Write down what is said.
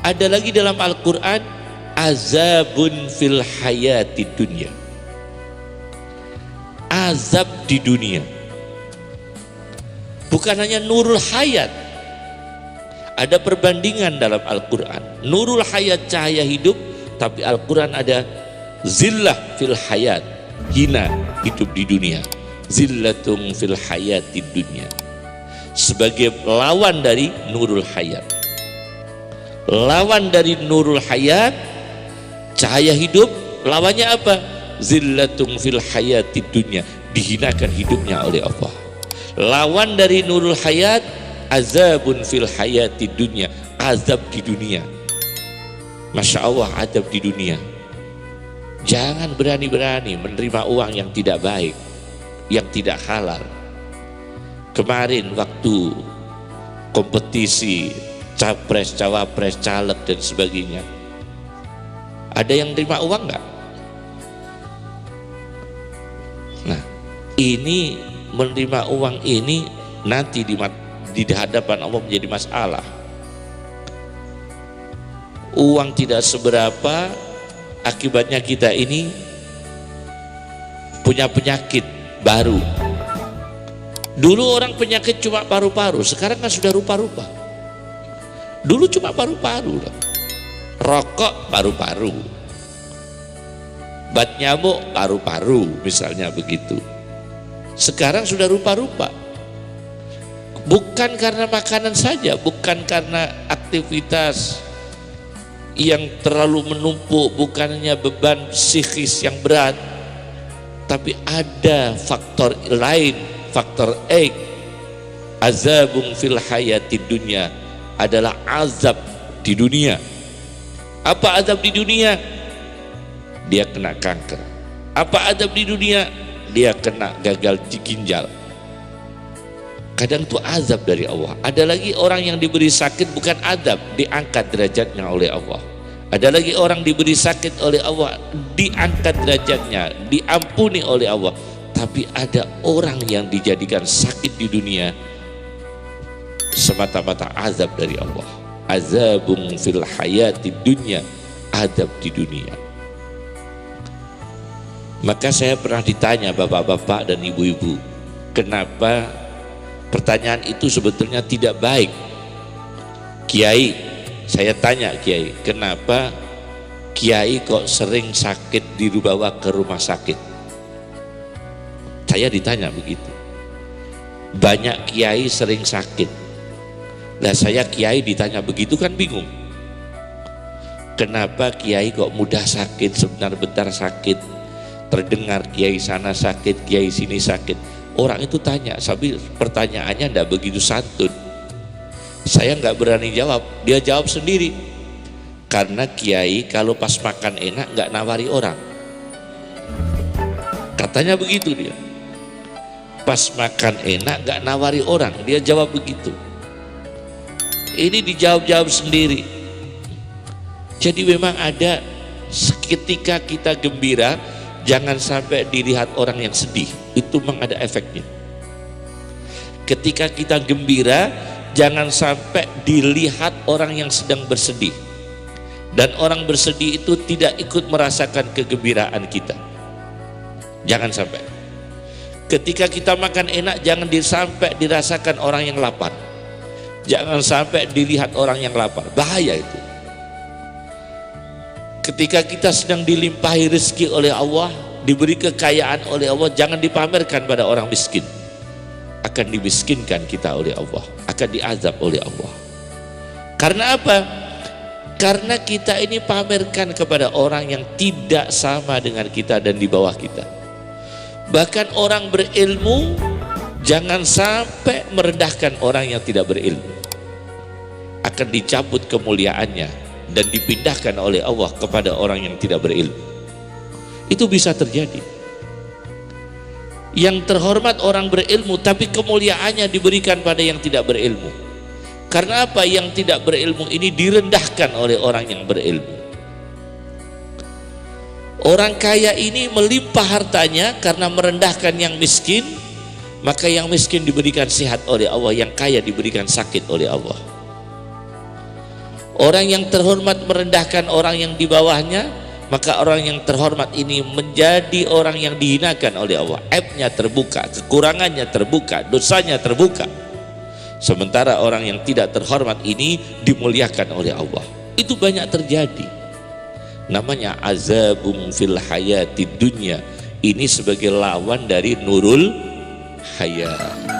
Ada lagi dalam Al-Quran, azabun fil hayati dunya, azab di dunia. Bukan hanya nurul hayat, ada perbandingan dalam Al-Quran. Nurul hayat cahaya hidup, tapi Al-Quran ada zillah fil hayat, hina hidup di dunia. Zillatung fil hayati dunya, sebagai lawan dari nurul hayat. Lawan dari nurul hayat, cahaya hidup, lawannya apa? Zillatung fil hayati dunya, dihinakan hidupnya oleh Allah. Lawan dari nurul hayat, azabun fil hayati dunya, azab di dunia. Masya Allah, azab di dunia. Jangan berani-berani menerima uang yang tidak baik, yang tidak halal. Kemarin waktu kompetisi capres, cawapres, caleg dan sebagainya, ada yang terima uang nggak? Nah, ini menerima uang ini nanti di hadapan Allah menjadi masalah. Uang tidak seberapa, akibatnya kita ini punya penyakit baru. Dulu orang penyakit cuma paru-paru, sekarang kan sudah rupa-rupa. Dulu cuma paru-paru, rokok paru-paru, bat nyamuk paru-paru, misalnya begitu. Sekarang sudah rupa-rupa. Bukan karena makanan saja, bukan karena aktivitas yang terlalu menumpuk, bukannya beban psikis yang berat, tapi ada faktor lain, faktor X. Azabun fil hayati dunya adalah azab di dunia. Apa azab di dunia? Dia kena kanker. Apa azab di dunia? Dia kena gagal ginjal. Kadang itu azab dari Allah. Ada lagi orang yang diberi sakit bukan azab, diangkat derajatnya oleh Allah. Ada lagi orang diberi sakit oleh Allah, diangkat derajatnya, diampuni oleh Allah. Tapi ada orang yang dijadikan sakit di dunia semata-mata azab dari Allah. Azabun fil hayati dunya, azab di dunia. Maka saya pernah ditanya bapak-bapak dan ibu-ibu, kenapa pertanyaan itu sebetulnya tidak baik. Kiai, saya tanya Kiai, kenapa Kiai kok sering sakit dibawa ke rumah sakit? Saya ditanya begitu. Banyak Kiai sering sakit. Lah saya Kiai ditanya begitu kan bingung. Kenapa Kiai kok mudah sakit, sebentar-bentar sakit? Terdengar Kiai sana sakit, Kiai sini sakit. Orang itu tanya, tapi pertanyaannya tidak begitu santun. Saya nggak berani jawab, dia jawab sendiri. Karena Kiai kalau pas makan enak nggak nawari orang. Katanya begitu dia. Pas makan enak nggak nawari orang, dia jawab begitu. Ini dijawab-jawab sendiri. Jadi memang ada ketika kita gembira, jangan sampai dilihat orang yang sedih. Itu memang ada efeknya. Ketika kita gembira, jangan sampai dilihat orang yang sedang bersedih. Dan orang bersedih itu tidak ikut merasakan kegembiraan kita. Jangan sampai. Ketika kita makan enak, jangan sampai dirasakan orang yang lapar. Jangan sampai dilihat orang yang lapar. Bahaya itu. Ketika kita sedang dilimpahi rezeki oleh Allah, diberi kekayaan oleh Allah, jangan dipamerkan pada orang miskin. Akan dimiskinkan kita oleh Allah, akan diazab oleh Allah. Karena apa? Karena kita ini pamerkan kepada orang yang tidak sama dengan kita dan di bawah kita. Bahkan orang berilmu jangan sampai merendahkan orang yang tidak berilmu. Akan dicabut kemuliaannya dan dipindahkan oleh Allah kepada orang yang tidak berilmu. Itu bisa terjadi. Yang terhormat orang berilmu, tapi kemuliaannya diberikan pada yang tidak berilmu. Karena apa? Yang tidak berilmu ini direndahkan oleh orang yang berilmu. Orang kaya ini melimpah hartanya karena merendahkan yang miskin, maka yang miskin diberikan sehat oleh Allah, yang kaya diberikan sakit oleh Allah. Orang yang terhormat merendahkan orang yang di bawahnya, maka orang yang terhormat ini menjadi orang yang dihinakan oleh Allah. Aibnya terbuka, kekurangannya terbuka, dosanya terbuka. Sementara orang yang tidak terhormat ini dimuliakan oleh Allah. Itu banyak terjadi. Namanya azabum fil hayati dunya. Ini sebagai lawan dari nurul hayat.